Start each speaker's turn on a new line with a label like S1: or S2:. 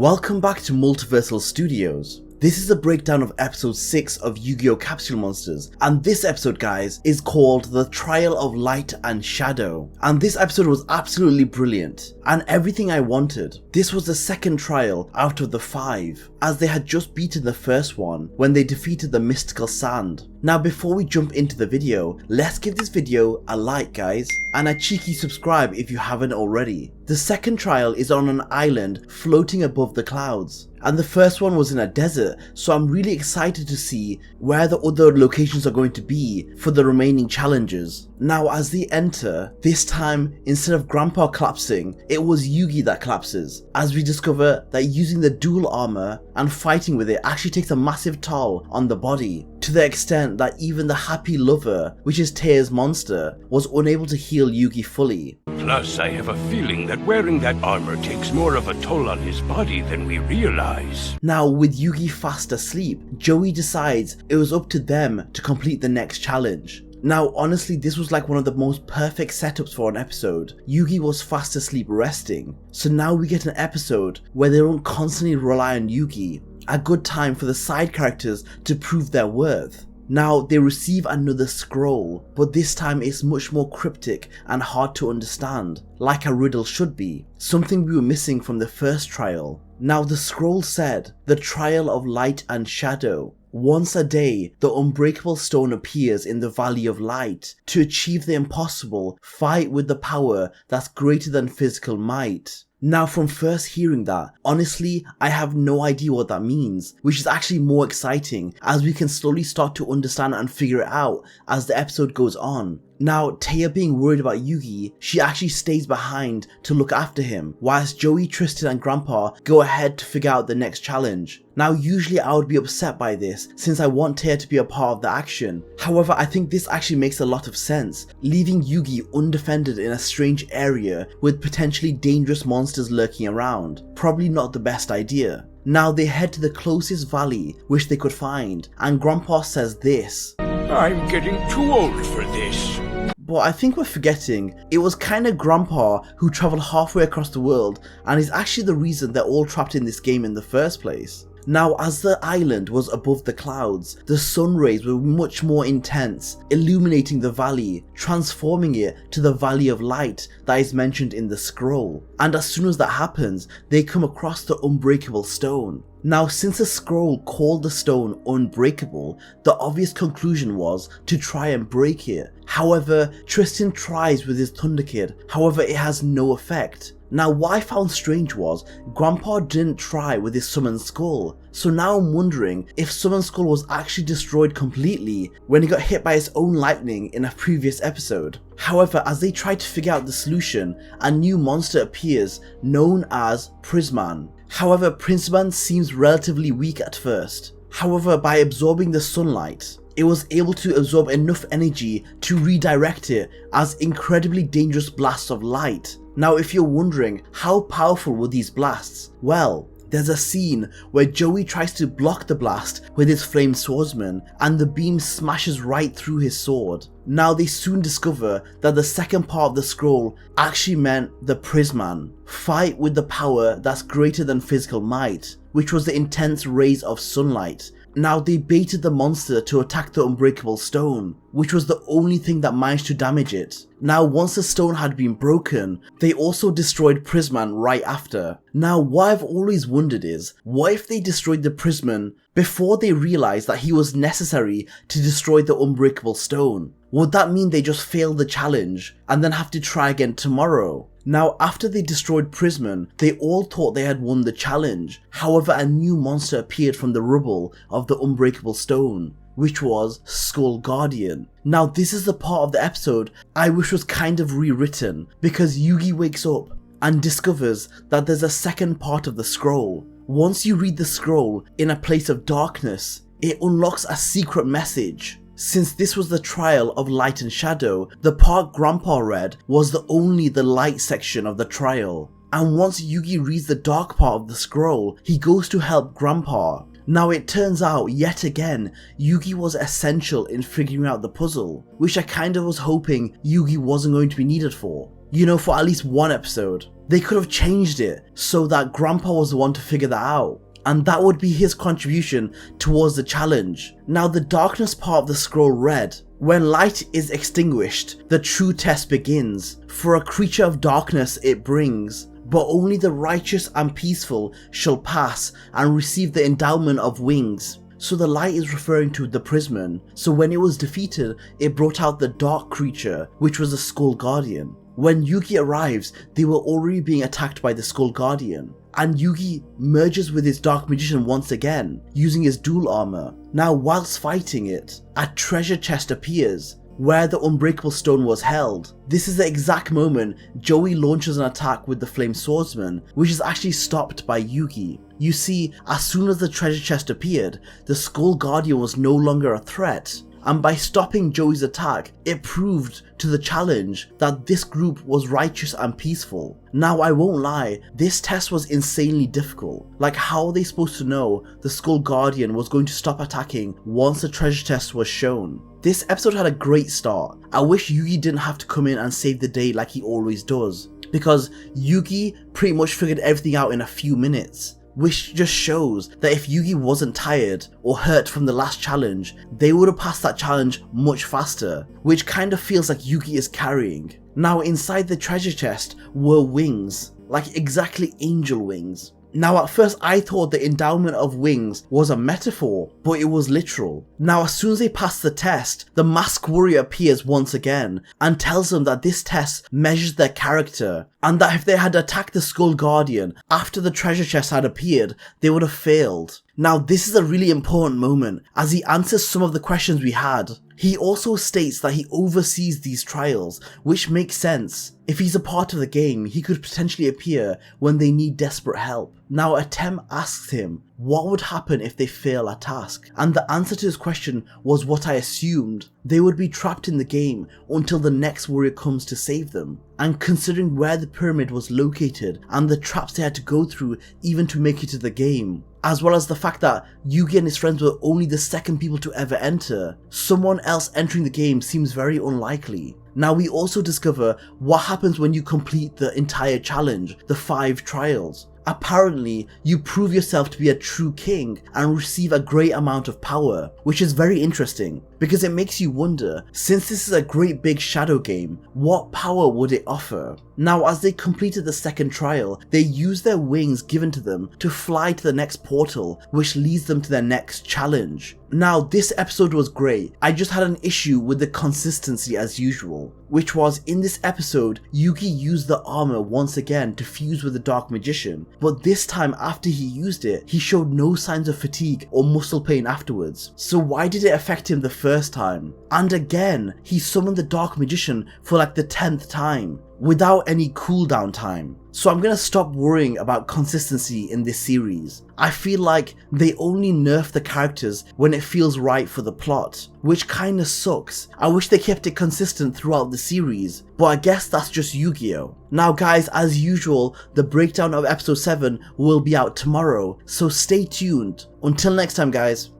S1: Welcome back to Multiversal Studios. This is a breakdown of episode 6 of Yu-Gi-Oh Capsule Monsters, and this episode, guys, is called The Trial of Light and Shadow. And this episode was absolutely brilliant, and everything I wanted. This was the second trial out of the 5, as they had just beaten the first one when they defeated the mystical sand. Now before we jump into the video, let's give this video a like, guys, and a cheeky subscribe if you haven't already. The second trial is on an island floating above the clouds, and the first one was in a desert, so I'm really excited to see where the other locations are going to be for the remaining challenges. Now as they enter, this time instead of Grandpa collapsing, it was Yugi that collapses, as we discover that using the dual armor and fighting with it actually takes a massive toll on the body, to the extent that even the happy lover, which is Teia's monster, was unable to heal Yugi fully.
S2: Plus, I have a feeling that wearing that armor takes more of a toll on his body than we realize.
S1: Now, with Yugi fast asleep, Joey decides it was up to them to complete the next challenge. Now, honestly, this was like one of the most perfect setups for an episode. Yugi was fast asleep resting, so now we get an episode where they don't constantly rely on Yugi. A good time for the side characters to prove their worth. Now they receive another scroll, but this time it's much more cryptic and hard to understand, like a riddle should be, something we were missing from the first trial. Now the scroll said, "The Trial of Light and Shadow. Once a day, the unbreakable stone appears in the Valley of Light. To achieve the impossible, fight with the power that's greater than physical might." Now from first hearing that, honestly, I have no idea what that means, which is actually more exciting as we can slowly start to understand and figure it out as the episode goes on. Now, Teia being worried about Yugi, she actually stays behind to look after him, whilst Joey, Tristan and Grandpa go ahead to figure out the next challenge. Now, usually I would be upset by this since I want Teia to be a part of the action. However, I think this actually makes a lot of sense, leaving Yugi undefended in a strange area with potentially dangerous monsters lurking around. Probably not the best idea. Now they head to the closest valley which they could find, and Grandpa says this:
S2: I'm getting too old for this.
S1: But I think we're forgetting, it was kinda Grandpa who travelled halfway across the world and is actually the reason they're all trapped in this game in the first place. Now as the island was above the clouds, the sun rays were much more intense, illuminating the valley, transforming it to the Valley of Light that is mentioned in the scroll. And as soon as that happens, they come across the unbreakable stone. Now since the scroll called the stone unbreakable, the obvious conclusion was to try and break it. However, Tristan tries with his Thunder Kid, however it has no effect. Now what I found strange was, Grandpa didn't try with his Summoned Skull, so now I'm wondering if Summoned Skull was actually destroyed completely when he got hit by his own lightning in a previous episode. However, as they try to figure out the solution, a new monster appears known as Prisman. However, Prisman seems relatively weak at first. However, by absorbing the sunlight, it was able to absorb enough energy to redirect it as incredibly dangerous blasts of light. Now if you're wondering how powerful were these blasts, well, there's a scene where Joey tries to block the blast with his flame swordsman and the beam smashes right through his sword. Now they soon discover that the second part of the scroll actually meant the Prisman. Fight with the power that's greater than physical might, which was the intense rays of sunlight. Now they baited the monster to attack the unbreakable stone, which was the only thing that managed to damage it. Now once the stone had been broken, they also destroyed Prisman right after. Now what I've always wondered is, what if they destroyed the Prisman before they realized that he was necessary to destroy the unbreakable stone? Would that mean they just failed the challenge and then have to try again tomorrow? Now after they destroyed Prisman, they all thought they had won the challenge. However, a new monster appeared from the rubble of the unbreakable stone, which was Skull Guardian. Now this is the part of the episode I wish was kind of rewritten, because Yugi wakes up and discovers that there's a second part of the scroll. Once you read the scroll in a place of darkness, it unlocks a secret message. Since this was the trial of light and shadow, the part Grandpa read was only the light section of the trial. And once Yugi reads the dark part of the scroll, he goes to help Grandpa. Now it turns out, yet again, Yugi was essential in figuring out the puzzle, which I kind of was hoping Yugi wasn't going to be needed for. for at least one episode. They could have changed it so that Grandpa was the one to figure that out, and that would be his contribution towards the challenge. Now the darkness part of the scroll read, "When light is extinguished, the true test begins. For a creature of darkness it brings, but only the righteous and peaceful shall pass and receive the endowment of wings." So the light is referring to the Prisman. So when it was defeated, it brought out the dark creature, which was the Skull Guardian. When Yugi arrives, they were already being attacked by the Skull Guardian, and Yugi merges with his Dark Magician once again, using his dual armor. Now whilst fighting it, a treasure chest appears, where the Unbreakable Stone was held. This is the exact moment Joey launches an attack with the Flame Swordsman, which is actually stopped by Yugi. You see, as soon as the treasure chest appeared, the Skull Guardian was no longer a threat, and by stopping Joey's attack, it proved to the challenge that this group was righteous and peaceful. Now I won't lie, this test was insanely difficult. Like, how are they supposed to know the Skull Guardian was going to stop attacking once the treasure chest was shown? This episode had a great start. I wish Yugi didn't have to come in and save the day like he always does, because Yugi pretty much figured everything out in a few minutes. Which just shows that if Yugi wasn't tired or hurt from the last challenge, they would have passed that challenge much faster, which kind of feels like Yugi is carrying. Now inside the treasure chest were wings, like exactly angel wings. Now at first I thought the endowment of wings was a metaphor, but it was literal. Now as soon as they pass the test, the Masked Warrior appears once again and tells them that this test measures their character, and that if they had attacked the Skull Guardian after the treasure chest had appeared, they would have failed. Now this is a really important moment as he answers some of the questions we had. He also states that he oversees these trials, which makes sense. If he's a part of the game, he could potentially appear when they need desperate help. Now Atem asks him what would happen if they fail a task, and the answer to his question was what I assumed. They would be trapped in the game until the next warrior comes to save them. And considering where the pyramid was located and the traps they had to go through even to make it to the game, as well as the fact that Yugi and his friends were only the second people to ever enter, someone else entering the game seems very unlikely. Now we also discover what happens when you complete the entire challenge, the 5 trials. Apparently, you prove yourself to be a true king and receive a great amount of power, which is very interesting because it makes you wonder, since this is a great big shadow game, what power would it offer? Now as they completed the second trial, they used their wings given to them to fly to the next portal, which leads them to their next challenge. Now this episode was great, I just had an issue with the consistency as usual, which was in this episode, Yugi used the armor once again to fuse with the Dark Magician, but this time after he used it, he showed no signs of fatigue or muscle pain afterwards. So why did it affect him the first time? And again, he summoned the Dark Magician for like the 10th time, without any cooldown time. So I'm gonna stop worrying about consistency in this series. I feel like they only nerf the characters when it feels right for the plot, which kinda sucks. I wish they kept it consistent throughout the series, but I guess that's just Yu-Gi-Oh! Now guys, as usual, the breakdown of episode 7 will be out tomorrow, so stay tuned. Until next time guys.